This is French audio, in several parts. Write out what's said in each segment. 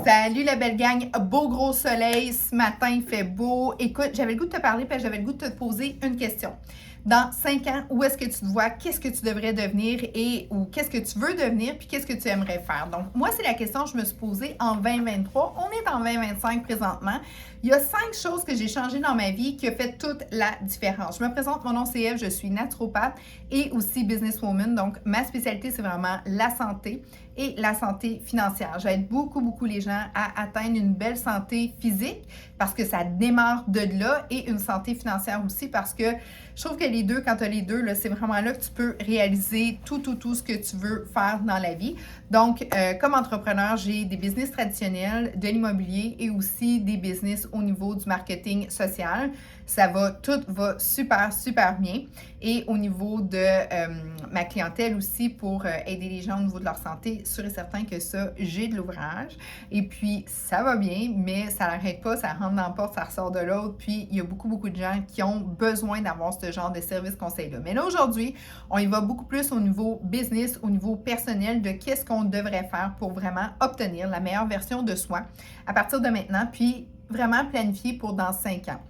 Salut la belle gang, beau gros soleil, ce matin il fait beau. Écoute, j'avais le goût de te parler parce que j'avais le goût de te poser une question. Dans 5 ans, où est-ce que tu te vois? Qu'est-ce que tu devrais devenir ou qu'est-ce que tu veux devenir puis qu'est-ce que tu aimerais faire? Donc, moi, c'est la question que je me suis posée en 2023. On est en 2025 présentement. Il y a 5 choses que j'ai changées dans ma vie qui ont fait toute la différence. Je me présente, mon nom c'est Eve, je suis naturopathe et aussi businesswoman. Donc, ma spécialité, c'est vraiment la santé et la santé financière. J'aide beaucoup les gens à atteindre une belle santé physique parce que ça démarre de là et une santé financière aussi parce que je trouve que les deux, quand tu as les deux, là, c'est vraiment là que tu peux réaliser tout ce que tu veux faire dans la vie. Donc, comme entrepreneur, j'ai des business traditionnels, de l'immobilier et aussi des business au niveau du marketing social. Tout va super bien. Et au niveau de ma clientèle aussi, pour aider les gens au niveau de leur santé, sûr et certain que ça, j'ai de l'ouvrage. Et puis, ça va bien, mais ça n'arrête pas, ça rentre dans la porte, ça ressort de l'autre. Puis, il y a beaucoup de gens qui ont besoin d'avoir ce genre de service conseil-là. Mais là, aujourd'hui, on y va beaucoup plus au niveau business, au niveau personnel de qu'est-ce qu'on devrait faire pour vraiment obtenir la meilleure version de soi à partir de maintenant, puis vraiment planifier pour dans 5 ans.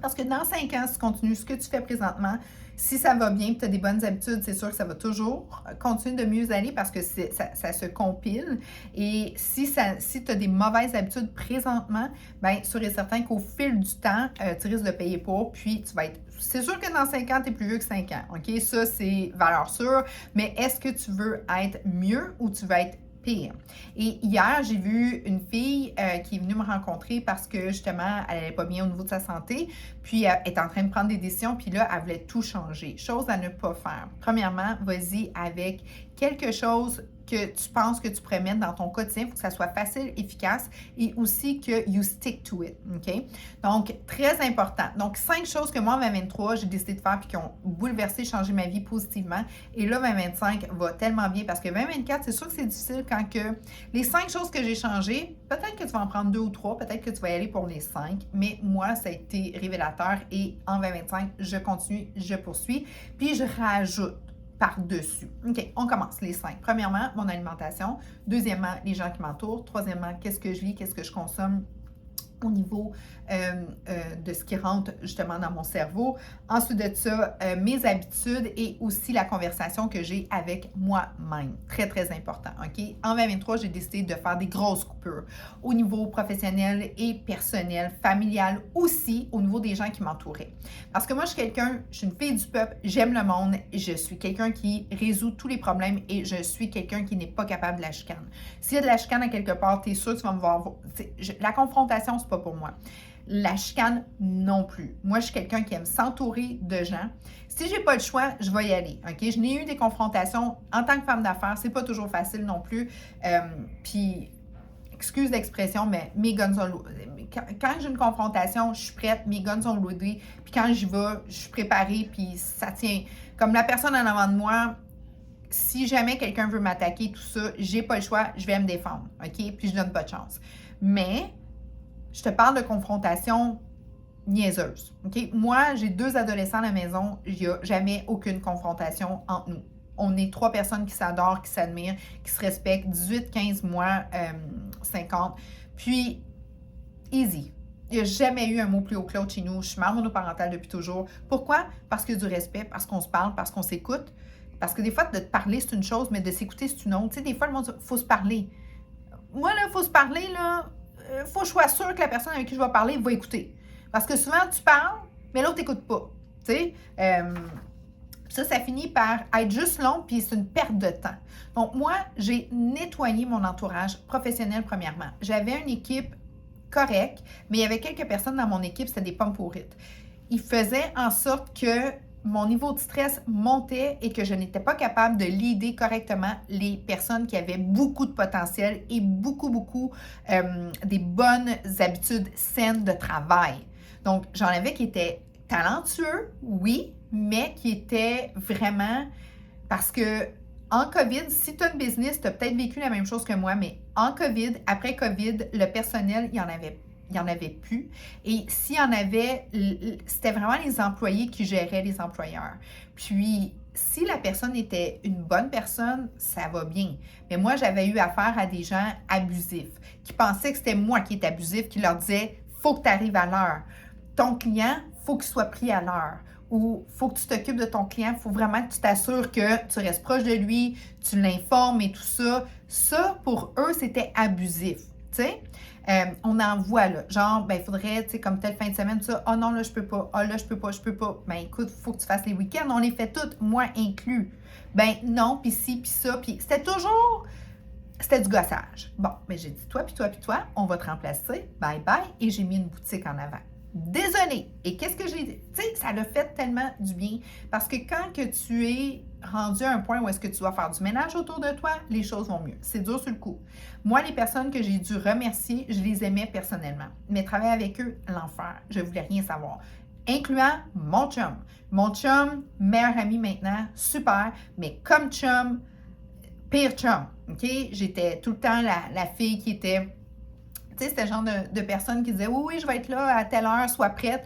Parce que dans 5 ans, si tu continues ce que tu fais présentement, si ça va bien, tu as des bonnes habitudes, c'est sûr que ça va toujours continuer de mieux aller parce que ça se compile. Et si tu as des mauvaises habitudes présentement, bien, sûr et certain qu'au fil du temps, tu risques de payer pour, puis tu vas être... C'est sûr que dans 5 ans, tu es plus vieux que 5 ans, OK? Ça, c'est valeur sûre. Mais est-ce que tu veux être mieux ou tu veux être pire? Et hier, j'ai vu une fille qui est venue me rencontrer parce que justement, elle n'allait pas bien au niveau de sa santé, puis elle est en train de prendre des décisions, puis là, elle voulait tout changer. Chose à ne pas faire. Premièrement, vas-y avec quelque chose que tu penses que tu pourrais mettre dans ton quotidien. Il faut que ça soit facile, efficace et aussi que you stick to it. OK? Donc, très important. Donc, 5 choses que moi, en 2023, j'ai décidé de faire puis qui ont bouleversé, changé ma vie positivement. Et là, 2025 va tellement bien parce que 2024, c'est sûr que c'est difficile quand que les 5 choses que j'ai changées, peut-être que tu vas en prendre 2 ou 3, peut-être que tu vas y aller pour les 5, mais moi, ça a été révélateur et en 2025, je continue, je poursuis, puis je rajoute par-dessus. OK, on commence les 5. Premièrement, mon alimentation. Deuxièmement, les gens qui m'entourent. Troisièmement, qu'est-ce que je lis, qu'est-ce que je consomme au niveau de ce qui rentre justement dans mon cerveau. Ensuite de ça, mes habitudes et aussi la conversation que j'ai avec moi-même. Très important, OK? En 2023, j'ai décidé de faire des grosses coupures au niveau professionnel et personnel, familial aussi, au niveau des gens qui m'entouraient. Parce que moi, je suis une fille du peuple, j'aime le monde, je suis quelqu'un qui résout tous les problèmes et je suis quelqu'un qui n'est pas capable de la chicane. S'il y a de la chicane à quelque part, t'es sûr que tu vas me voir. La confrontation, c'est pas pour moi. La chicane non plus. Moi, je suis quelqu'un qui aime s'entourer de gens. Si j'ai pas le choix, je vais y aller. OK? Je n'ai eu des confrontations en tant que femme d'affaires. C'est pas toujours facile non plus. Puis, excuse l'expression, mais mes guns sont loaded. Quand j'ai une confrontation, je suis prête, mes guns sont loadés. Puis quand j'y vais, je suis préparée, puis ça tient. Comme la personne en avant de moi, si jamais quelqu'un veut m'attaquer, tout ça, j'ai pas le choix, je vais me défendre. OK? Puis je donne pas de chance. Mais je te parle de confrontation niaiseuse. OK? Moi, j'ai 2 adolescents à la maison. Il n'y a jamais aucune confrontation entre nous. On est 3 personnes qui s'adorent, qui s'admirent, qui se respectent. 18, 15 mois, 50. Puis, easy. Il n'y a jamais eu un mot plus haut que l'autre chez nous. Je suis mère monoparentale depuis toujours. Pourquoi? Parce qu'il y a du respect, parce qu'on se parle, parce qu'on s'écoute. Parce que des fois, de te parler, c'est une chose, mais de s'écouter, c'est une autre. Tu sais, des fois, le monde, il faut se parler. Moi, là, il faut se parler, là. Faut que je sois sûre que la personne avec qui je vais parler va écouter. Parce que souvent, tu parles, mais l'autre n'écoute pas. Tu sais? Ça finit par être juste long, puis c'est une perte de temps. Donc, moi, j'ai nettoyé mon entourage professionnel, premièrement. J'avais une équipe correcte, mais il y avait quelques personnes dans mon équipe, c'était des pommes pourrites. Ils faisaient en sorte que mon niveau de stress montait et que je n'étais pas capable de leader correctement les personnes qui avaient beaucoup de potentiel et beaucoup des bonnes habitudes saines de travail. Donc, j'en avais qui étaient talentueux, oui, mais qui étaient vraiment... Parce que en COVID, si tu as une business, tu as peut-être vécu la même chose que moi, mais en COVID, après COVID, le personnel, il il n'y en avait plus. Et s'il y en avait, c'était vraiment les employés qui géraient les employeurs. Puis, si la personne était une bonne personne, ça va bien. Mais moi, j'avais eu affaire à des gens abusifs, qui pensaient que c'était moi qui étais abusif, qui leur disais « faut que tu arrives à l'heure ». Ton client, il faut qu'il soit pris à l'heure. Ou il faut que tu t'occupes de ton client, il faut vraiment que tu t'assures que tu restes proche de lui, tu l'informes et tout ça. Ça, pour eux, c'était abusif. Tu sais, on en voit là, genre, ben, il faudrait, tu sais, comme telle fin de semaine, ça, oh non, là, je peux pas, oh là, je peux pas. Ben, écoute, il faut que tu fasses les week-ends, on les fait toutes, moi inclus. Ben, non, puis ci, puis ça, puis c'était du gossage. Bon, mais j'ai dit, toi, on va te remplacer, bye bye, et j'ai mis une boutique en avant. Désolée. Et qu'est-ce que j'ai dit? Tu sais, ça l'a fait tellement du bien. Parce que quand que tu es rendu à un point où est-ce que tu dois faire du ménage autour de toi, les choses vont mieux. C'est dur sur le coup. Moi, les personnes que j'ai dû remercier, je les aimais personnellement. Mais travailler avec eux, l'enfer. Je ne voulais rien savoir. Incluant mon chum. Mon chum, meilleur ami maintenant, super. Mais comme chum, pire chum. OK? J'étais tout le temps la fille qui était... Tu sais, c'était le genre de personne qui disait « Oui, je vais être là à telle heure, sois prête. »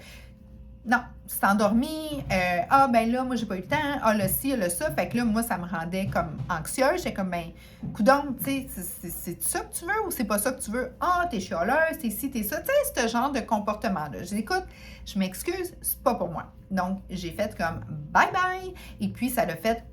Non, tu t'es endormi. Ah, ben là, moi, j'ai pas eu le temps. Ah, là, ci, là, ça. Fait que là, moi, ça me rendait comme anxieuse. J'étais comme, ben, coudonc, tu sais, c'est ça que tu veux ou c'est pas ça que tu veux? Ah, t'es chialeuse, t'es ci, t'es ça. Tu sais, ce genre de comportement-là. Je dis, écoute, je m'excuse, c'est pas pour moi. Donc, j'ai fait comme bye bye. Et puis, ça l'a fait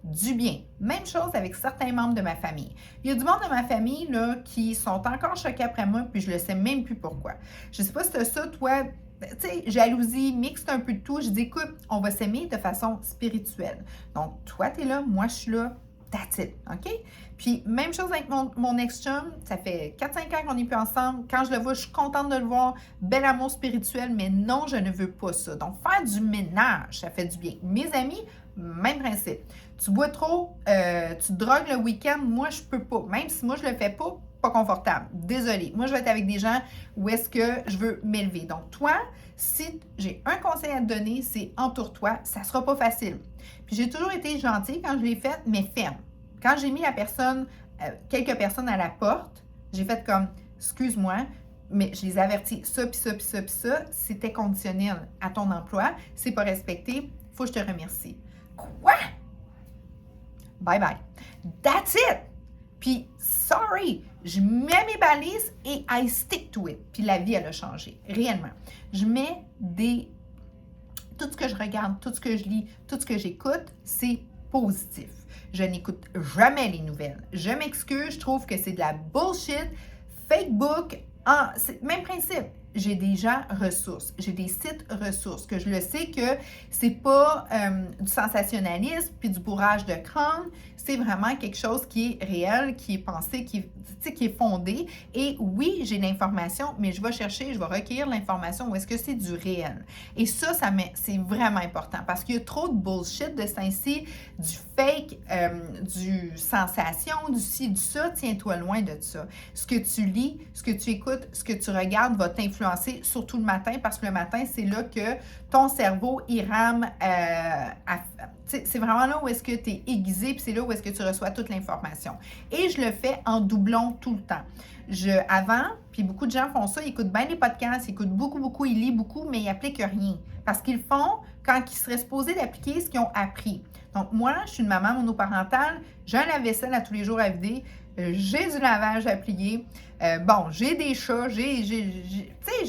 du bien. Même chose avec certains membres de ma famille. Il y a du monde de ma famille là, qui sont encore choqués après moi, puis je ne sais même plus pourquoi. Je ne sais pas si c'est ça, toi, tu sais, jalousie, mixte un peu de tout. Je dis, écoute, on va s'aimer de façon spirituelle. Donc, toi, tu es là, moi, je suis là, that's it, OK? Puis, même chose avec mon ex-chum, ça fait 4-5 ans qu'on n'est plus ensemble. Quand je le vois, je suis contente de le voir. Bel amour spirituel, mais non, je ne veux pas ça. Donc, faire du ménage, ça fait du bien. Mes amis, même principe. Tu bois trop, tu te drogues le week-end, moi, je peux pas. Même si moi, je le fais pas confortable. Désolée. Moi, je vais être avec des gens où est-ce que je veux m'élever. Donc, toi, si j'ai un conseil à te donner, c'est entoure-toi. Ça ne sera pas facile. Puis, j'ai toujours été gentille quand je l'ai fait, mais ferme. Quand j'ai mis quelques personnes à la porte, j'ai fait comme, excuse-moi, mais je les avertis, ça, puis ça, puis ça, puis ça, c'était conditionnel à ton emploi, c'est pas respecté, il faut que je te remercie. Quoi? Bye bye. That's it! Puis, sorry, je mets mes balises et I stick to it. Puis la vie, elle a changé, réellement. Je mets tout ce que je regarde, tout ce que je lis, tout ce que j'écoute, c'est positif. Je n'écoute jamais les nouvelles. Je m'excuse, je trouve que c'est de la bullshit. Facebook, même principe. J'ai des gens ressources, j'ai des sites ressources, que je le sais que c'est pas du sensationnalisme puis du bourrage de crâne, c'est vraiment quelque chose qui est réel, qui est pensé, qui est fondé. Et oui, j'ai l'information, mais je vais chercher, je vais recueillir l'information où est-ce que c'est du réel. Et ça c'est vraiment important parce qu'il y a trop de bullshit de ce temps-ci, du fake, du sensation, du ci, du ça. Tiens-toi loin de ça. Ce que tu lis, ce que tu écoutes, ce que tu regardes va t'influencer, surtout le matin, parce que le matin, c'est là que ton cerveau, il rame c'est vraiment là où est-ce que tu es aiguisé, puis c'est là où est-ce que tu reçois toute l'information. Et je le fais en doublon tout le temps. Avant, puis beaucoup de gens font ça, ils écoutent bien les podcasts, ils écoutent beaucoup, ils lisent beaucoup, mais ils n'appliquent rien. Parce qu'ils font quand ils seraient supposés d'appliquer ce qu'ils ont appris. Donc moi, je suis une maman monoparentale, j'ai un lave-vaisselle à tous les jours à vider, j'ai du lavage à plier, j'ai des chats, j'ai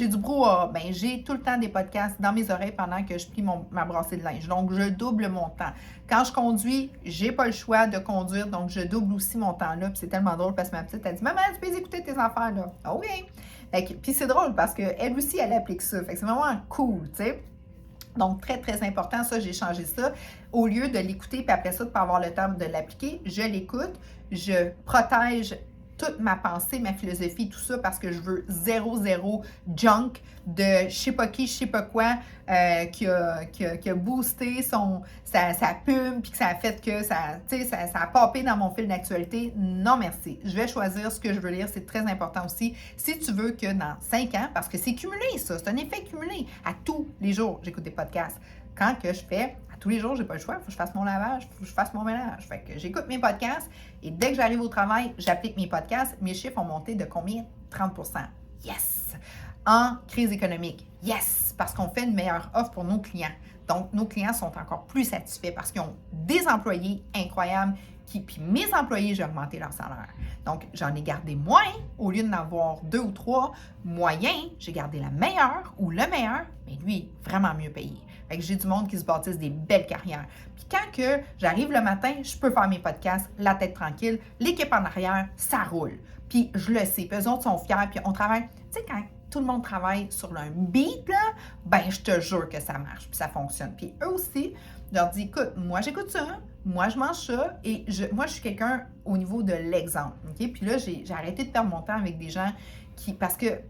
du brouhaha. Ben, j'ai tout le temps des podcasts dans mes oreilles pendant que je plie ma brassée de linge. Donc, je double mon temps. Quand je conduis, j'ai pas le choix de conduire, donc je double aussi mon temps-là. Puis c'est tellement drôle parce que ma petite, elle dit « Maman, tu peux écouter tes affaires, là? » Ah oui! Puis c'est drôle parce qu'elle aussi, elle applique ça. Fait que c'est vraiment cool, tu sais. Donc, très, très important, ça, j'ai changé ça. Au lieu de l'écouter, puis après ça, de ne pas avoir le temps de l'appliquer, je l'écoute, je protège toute ma pensée, ma philosophie, tout ça, parce que je veux zéro junk de je sais pas qui, je sais pas quoi, qui a boosté sa pub, puis que ça a fait que ça a popé dans mon fil d'actualité. Non, merci. Je vais choisir ce que je veux lire. C'est très important aussi. Si tu veux que dans 5 ans, parce que c'est cumulé, ça, c'est un effet cumulé. À tous les jours, j'écoute des podcasts. Quand que je fais, à tous les jours, j'ai pas le choix, il faut que je fasse mon lavage, il faut que je fasse mon ménage. Fait que j'écoute mes podcasts et dès que j'arrive au travail, j'applique mes podcasts. Mes chiffres ont monté de combien? 30%. Yes! en crise économique. Yes! Parce qu'on fait une meilleure offre pour nos clients. Donc, nos clients sont encore plus satisfaits parce qu'ils ont des employés incroyables. Puis mes employés, j'ai augmenté leur salaire. Donc, j'en ai gardé moins au lieu d'en avoir 2 ou 3 moyens. J'ai gardé la meilleure ou le meilleur, mais lui, vraiment mieux payé. Fait que j'ai du monde qui se bâtisse des belles carrières. Puis quand que j'arrive le matin, je peux faire mes podcasts, la tête tranquille, l'équipe en arrière, ça roule. Puis je le sais, puis eux autres sont fiers, puis on travaille. Tu sais, quand tout le monde travaille sur un beat, là, ben je te jure que ça marche, puis ça fonctionne. Puis eux aussi, je leur dis, écoute, moi j'écoute ça, moi je mange ça, et moi je suis quelqu'un au niveau de l'exemple, OK? Puis là, j'ai arrêté de perdre mon temps avec des gens parce que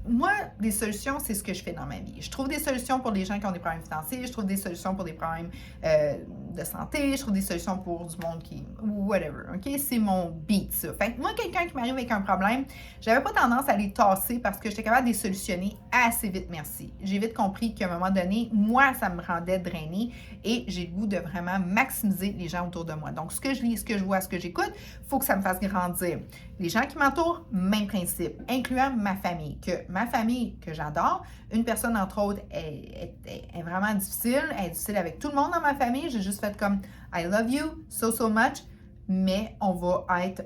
moi, des solutions, c'est ce que je fais dans ma vie. Je trouve des solutions pour les gens qui ont des problèmes financiers, je trouve des solutions pour des problèmes de santé, je trouve des solutions pour du monde qui... whatever, OK? C'est mon beat, ça. Fait que moi, quelqu'un qui m'arrive avec un problème, j'avais pas tendance à les tasser parce que j'étais capable de les solutionner assez vite, merci. J'ai vite compris qu'à un moment donné, moi, ça me rendait drainée et j'ai le goût de vraiment maximiser les gens autour de moi. Donc, ce que je lis, ce que je vois, ce que j'écoute, il faut que ça me fasse grandir. Les gens qui m'entourent, même principe, incluant ma famille. Ma famille, que j'adore, une personne, entre autres, est vraiment difficile. Elle est difficile avec tout le monde dans ma famille. J'ai juste fait comme « I love you so much », mais on va être...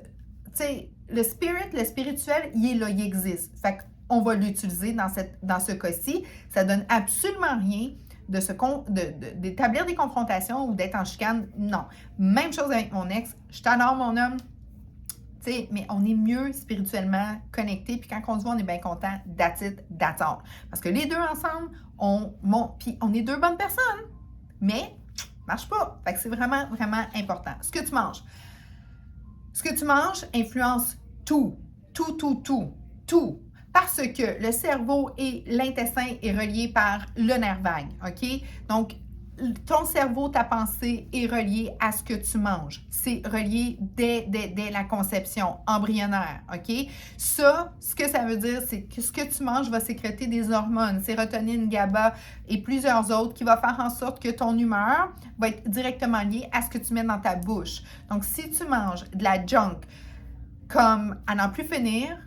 Tu sais, le spirituel, il est là, il existe. Fait qu'on va l'utiliser dans ce cas-ci. Ça donne absolument rien d'établir des confrontations ou d'être en chicane. Non. Même chose avec mon ex. Je t'adore, mon homme. Mais on est mieux spirituellement connectés. Puis quand on se voit, on est bien content. That's it, that's all. Parce que les deux ensemble, puis on est deux bonnes personnes. Mais, marche pas. Fait que c'est vraiment, vraiment important. Ce que tu manges. Ce que tu manges influence tout. Tout. Parce que le cerveau et l'intestin est relié par le nerf vague. OK? Donc, ton cerveau, ta pensée est reliée à ce que tu manges. C'est relié dès la conception embryonnaire, OK? Ça, ce que ça veut dire, c'est que ce que tu manges va sécréter des hormones, sérotonine, GABA et plusieurs autres qui vont faire en sorte que ton humeur va être directement liée à ce que tu mets dans ta bouche. Donc, si tu manges de la junk comme à n'en plus finir,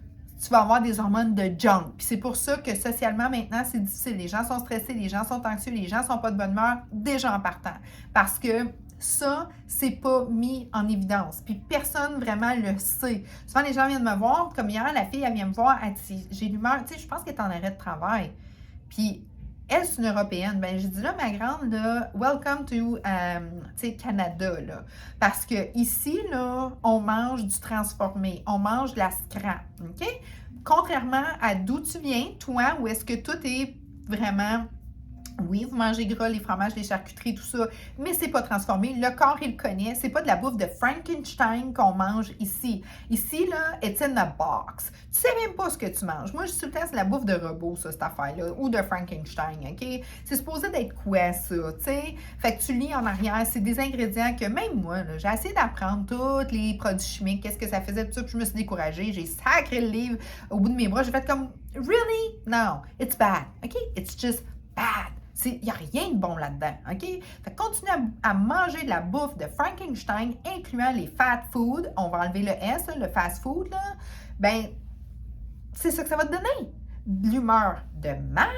tu vas avoir des hormones de junk. Puis c'est pour ça que socialement, maintenant, c'est difficile. Les gens sont stressés, les gens sont anxieux, les gens sont pas de bonne humeur, déjà en partant. Parce que ça, c'est pas mis en évidence. Puis personne vraiment le sait. Souvent, les gens viennent me voir, comme hier, la fille, elle vient me voir, elle dit, j'ai l'humeur, tu sais, je pense qu'elle est en arrêt de travail. Puis elle, c'est une Européenne. Ben, j'ai dit là, ma grande, là, welcome to, Canada, là. Parce que ici, là, on mange du transformé. On mange de la scrap, OK? Contrairement à d'où tu viens, toi, où est-ce que tout est vraiment... Oui, vous mangez gras, les fromages, les charcuteries, tout ça, mais c'est pas transformé. Le corps, il le connaît. C'est pas de la bouffe de Frankenstein qu'on mange ici. Ici, là, it's in a box. Tu sais même pas ce que tu manges. Moi, je suis tout le temps, c'est la bouffe de robot, ça, cette affaire-là, ou de Frankenstein, OK? C'est supposé d'être quoi, ça, tu sais? Fait que tu lis en arrière, c'est des ingrédients que même moi, là, j'ai essayé d'apprendre tous les produits chimiques, qu'est-ce que ça faisait, tout ça, puis je me suis découragée. J'ai sacré le livre au bout de mes bras. J'ai fait comme, really? No, it's bad, OK? It's just bad. Il n'y a rien de bon là-dedans, OK? Fait que continue à manger de la bouffe de Frankenstein, incluant les fat food. On va enlever le S, là, le fast food, là. Ben, c'est ça que ça va te donner. De l'humeur de merde,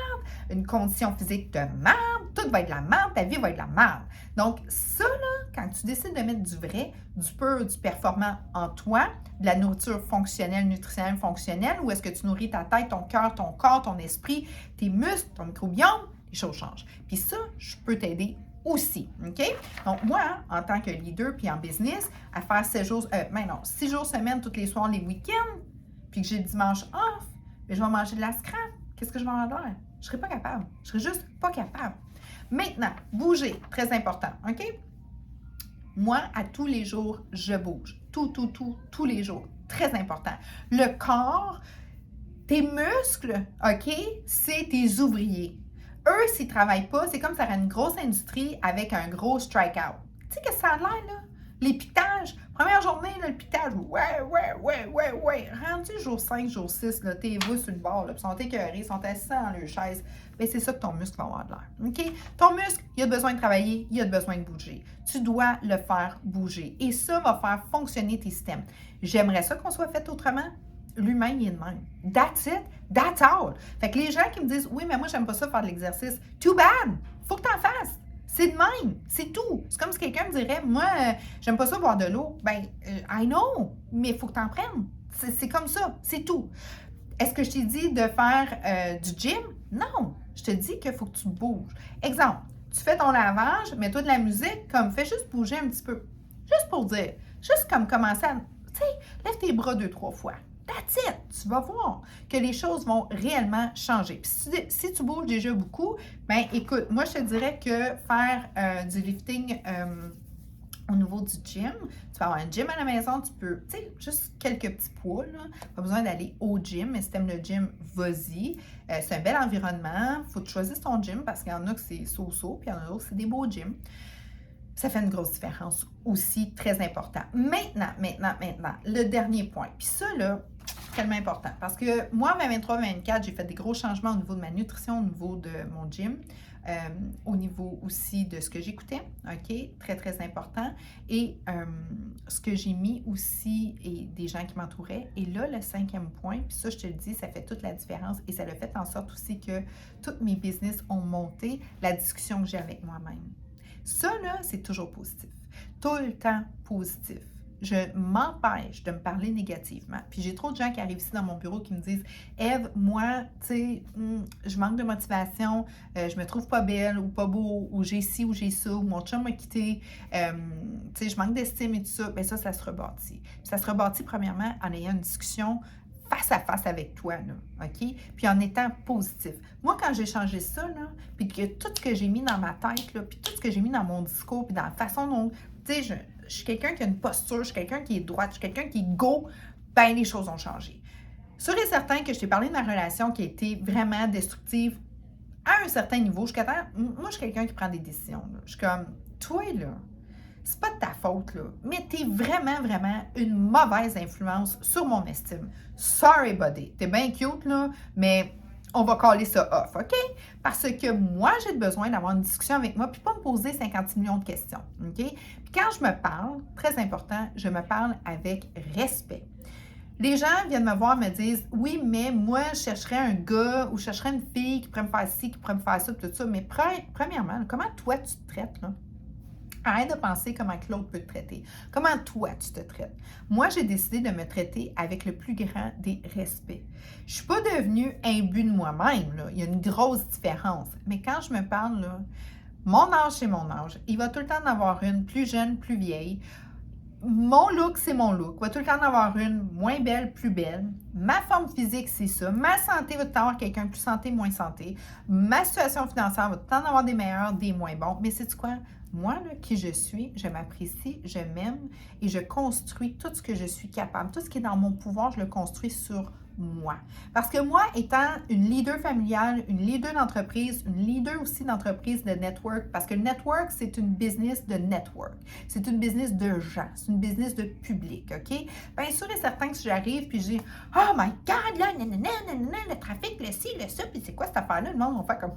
une condition physique de merde, tout va être de la merde, ta vie va être de la merde. Donc, ça, là, quand tu décides de mettre du vrai, du pur, du performant en toi, de la nourriture fonctionnelle, nutritionnelle, fonctionnelle, où est-ce que tu nourris ta tête, ton cœur, ton corps, ton esprit, tes muscles, ton microbiome, les choses changent. Puis ça, je peux t'aider aussi, OK? Donc, moi, en tant que leader puis en business, à faire 6 jours semaine, tous les soirs, les week-ends, puis que j'ai le dimanche off, mais je vais manger de la scrap. Qu'est-ce que je vais en faire? Je ne serai pas capable. Je serai juste pas capable. Maintenant, bouger, très important, OK? Moi, à tous les jours, je bouge. Tous les jours. Très important. Le corps, tes muscles, OK, c'est tes ouvriers. Eux, s'ils ne travaillent pas, c'est comme ça aurait une grosse industrie avec un gros strikeout. Tu sais, qu'est-ce que ça a l'air, là? Les pitages. Première journée, là, le pitage, ouais. Rendu jour 5, jour 6, là, t'es vous sur le bord, là, puis ils sont écœurés, ils sont assis dans leur chaise. Bien, c'est ça que ton muscle va avoir de l'air. OK? Ton muscle, il a besoin de travailler, il a besoin de bouger. Tu dois le faire bouger. Et ça va faire fonctionner tes systèmes. J'aimerais ça qu'on soit fait autrement? l'humain, il est de même. That's it, that's all. Fait que les gens qui me disent, oui, mais moi, j'aime pas ça faire de l'exercice, too bad, faut que t'en fasses. C'est de même, c'est tout. C'est comme si quelqu'un me dirait, moi, j'aime pas ça boire de l'eau. Ben, I know, mais il faut que t'en prennes. C'est comme ça, c'est tout. Est-ce que je t'ai dit de faire du gym? Non, je te dis qu'il faut que tu bouges. Exemple, tu fais ton lavage, mets-toi de la musique, comme fais juste bouger un petit peu. Juste pour dire, juste comme commencer à, tu sais, lève tes bras 2-3 fois. That's it! Tu vas voir que les choses vont réellement changer. Puis si tu bouges déjà beaucoup, ben écoute, moi je te dirais que faire du lifting au niveau du gym, tu peux avoir un gym à la maison, tu peux, tu sais, juste quelques petits poids, là. Pas besoin d'aller au gym, mais si tu aimes le gym, vas-y. C'est un bel environnement. Il faut que tu choisisses ton gym parce qu'il y en a que c'est so-so, puis il y en a d'autres, c'est des beaux gyms. Ça fait une grosse différence aussi, très important. Maintenant, le dernier point. Puis ça, là, tellement important. Parce que moi, en 2023-2024, j'ai fait des gros changements au niveau de ma nutrition, au niveau de mon gym, au niveau aussi de ce que j'écoutais, OK? Très, très important. Et ce que j'ai mis aussi, et des gens qui m'entouraient. Et là, le 5e point, puis ça, je te le dis, ça fait toute la différence. Et ça a fait en sorte aussi que tous mes business ont monté, la discussion que j'ai avec moi-même. Ça, là, c'est toujours positif. Tout le temps positif. Je m'empêche de me parler négativement. Puis j'ai trop de gens qui arrivent ici dans mon bureau qui me disent « Ève, moi, tu sais, je manque de motivation, je me trouve pas belle ou pas beau, ou j'ai ci ou j'ai ça, ou mon chum m'a quitté, tu sais, je manque d'estime et tout ça. » Bien ça se rebâtit. Puis ça se rebâtit premièrement en ayant une discussion face à face avec toi, là, OK? Puis en étant positif. Moi, quand j'ai changé ça, là, puis que tout ce que j'ai mis dans ma tête, là, puis tout ce que j'ai mis dans mon discours, puis dans la façon dont, tu sais, je suis quelqu'un qui a une posture, je suis quelqu'un qui est droite, je suis quelqu'un qui est go, ben les choses ont changé. Sûr et certain que je t'ai parlé de ma relation qui a été vraiment destructive à un certain niveau. Moi, je suis quelqu'un qui prend des décisions, là. Je suis comme, toi, là, c'est pas de ta faute, là, mais t'es vraiment, vraiment une mauvaise influence sur mon estime. Sorry, buddy. T'es bien cute, là, mais on va caller ça off, OK? Parce que moi, j'ai besoin d'avoir une discussion avec moi puis pas me poser 56 millions de questions, OK? Puis quand je me parle, très important, je me parle avec respect. Les gens viennent me voir, me disent « Oui, mais moi, je chercherais un gars ou je chercherais une fille qui pourrait me faire ci, qui pourrait me faire ça, tout ça. » Mais premièrement, comment toi, tu te traites, là? Arrête de penser comment l'autre peut te traiter. Comment toi, tu te traites. Moi, j'ai décidé de me traiter avec le plus grand des respects. Je ne suis pas devenue imbue de moi-même, là. Il y a une grosse différence. Mais quand je me parle, là, mon âge, c'est mon âge. Il va tout le temps en avoir une plus jeune, plus vieille. Mon look, c'est mon look. Il va tout le temps en avoir une moins belle, plus belle. Ma forme physique, c'est ça. Ma santé va tout le temps avoir quelqu'un plus santé, moins santé. Ma situation financière va tout le temps en avoir des meilleurs, des moins bons. Mais c'est quoi? Moi, là, qui je suis, je m'apprécie, je m'aime et je construis tout ce que je suis capable. Tout ce qui est dans mon pouvoir, je le construis sur moi. Parce que moi, étant une leader familiale, une leader d'entreprise, une leader aussi d'entreprise de network, parce que le network, c'est une business de network. C'est une business de gens. C'est une business de public, OK? Bien sûr et certain que si j'arrive puis je dis « Oh my God, là, nanana, nanana, le trafic, le ci, le ça, puis c'est quoi cette affaire-là? » Le monde va faire comme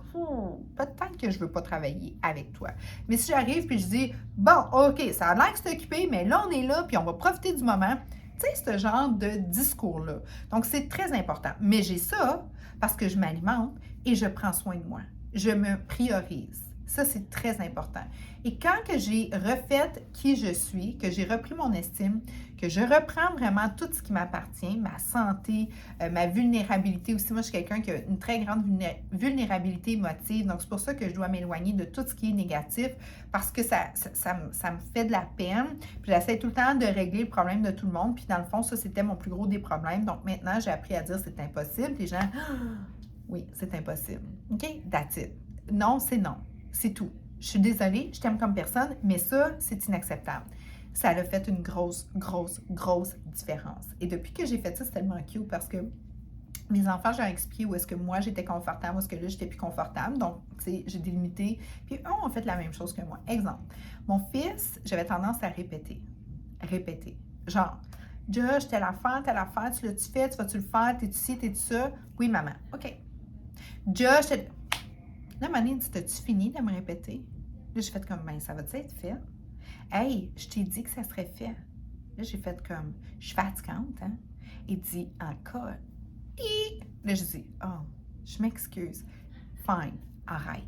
« Peut-être que je ne veux pas travailler avec toi. » Mais si j'arrive puis je dis « Bon, OK, ça a l'air que c'est occupé, mais là, on est là, puis on va profiter du moment. » Tu sais, ce genre de discours-là. Donc, c'est très important. Mais j'ai ça parce que je m'alimente et je prends soin de moi. Je me priorise. Ça, c'est très important. Et quand que j'ai refait qui je suis, que j'ai repris mon estime, que je reprends vraiment tout ce qui m'appartient, ma santé, ma vulnérabilité aussi. Moi, je suis quelqu'un qui a une très grande vulnérabilité émotive. Donc, c'est pour ça que je dois m'éloigner de tout ce qui est négatif parce que ça me fait de la peine. Puis, j'essaie tout le temps de régler le problème de tout le monde. Puis, dans le fond, ça, c'était mon plus gros des problèmes. Donc, maintenant, j'ai appris à dire c'est impossible. Les gens, oui, c'est impossible. OK? That's it. Non, c'est non. C'est tout. Je suis désolée, je t'aime comme personne, mais ça, c'est inacceptable. Ça a fait une grosse différence. Et depuis que j'ai fait ça, c'est tellement cute parce que mes enfants, j'ai expliqué où est-ce que moi, j'étais confortable, où est-ce que là, j'étais plus confortable. Donc, tu sais, j'ai délimité. Puis, eux ont fait la même chose que moi. Exemple, mon fils, j'avais tendance à répéter. Genre, Josh, telle affaire, tu l'as-tu fait, tu vas-tu le faire, t'es-tu ci, t'es-tu ça? Oui, maman. OK. Josh, là, Mané dit, t'as-tu fini de me répéter? Là, j'ai fait comme, ben, ça va-tu être fait? Hey, je t'ai dit que ça serait fait. Là, j'ai fait comme, je suis fatigante, hein? Il dit encore. Et là, je dis, oh, je m'excuse. Fine, arrête.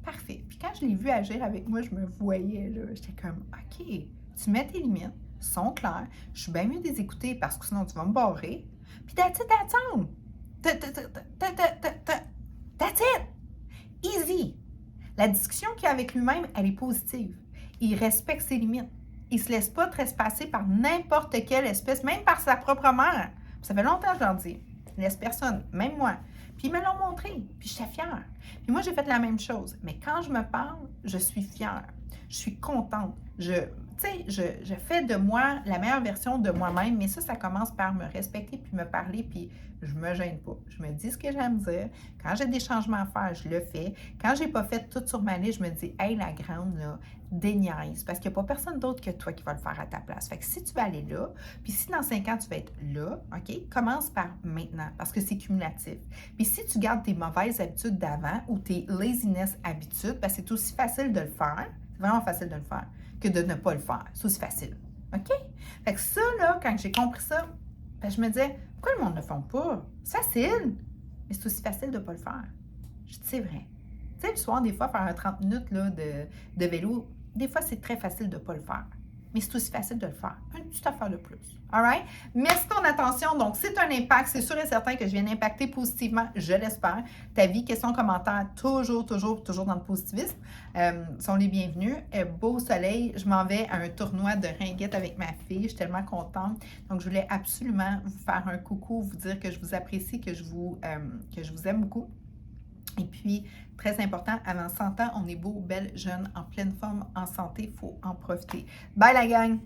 Parfait. Puis quand je l'ai vu agir avec moi, je me voyais, là. J'étais comme, OK, tu mets tes limites, sont claires. Je suis bien mieux de les écouter parce que sinon tu vas me barrer. Puis that's it, that's all. That's it. Easy. La discussion qu'il a avec lui-même, elle est positive. Il respecte ses limites. Il ne se laisse pas trespasser par n'importe quelle espèce, même par sa propre mère. Ça fait longtemps que je leur dis. Il ne laisse personne, même moi. Puis ils me l'ont montré, puis j'étais fière. Puis moi, j'ai fait la même chose. Mais quand je me parle, je suis fière. Je suis contente. Je fais de moi la meilleure version de moi-même, mais ça commence par me respecter puis me parler, puis je me gêne pas. Je me dis ce que j'aime dire. Quand j'ai des changements à faire, je le fais. Quand j'ai pas fait tout sur ma liste, je me dis, hey, la grande, là, déniaise, parce qu'il n'y a pas personne d'autre que toi qui va le faire à ta place. Fait que si tu vas aller là, puis si dans 5 ans, tu vas être là, OK, commence par maintenant, parce que c'est cumulatif. Puis si tu gardes tes mauvaises habitudes d'avant ou tes laziness habitudes, parce que c'est aussi facile de le faire, c'est vraiment facile de le faire, que de ne pas le faire. C'est aussi facile. OK? Fait que ça, là, quand j'ai compris ça, ben, je me disais, pourquoi le monde ne le fait pas? C'est facile. Mais c'est aussi facile de ne pas le faire. Je dis, c'est vrai. Tu sais, le soir, des fois, faire un 30 minutes là, de vélo, des fois, c'est très facile de ne pas le faire. Mais c'est aussi facile de le faire. Une petite affaire de plus. All right? Merci de ton attention. Donc, c'est un impact. C'est sûr et certain que je viens d'impacter positivement, je l'espère. Ta vie, questions, commentaires, toujours dans le positivisme, sont les bienvenus. Beau soleil. Je m'en vais à un tournoi de ringuettes avec ma fille. Je suis tellement contente. Donc, je voulais absolument vous faire un coucou, vous dire que je vous apprécie, que je vous aime beaucoup. Et puis, très important, avant 100 ans, on est beau, belle, jeune, en pleine forme, en santé, il faut en profiter. Bye la gang!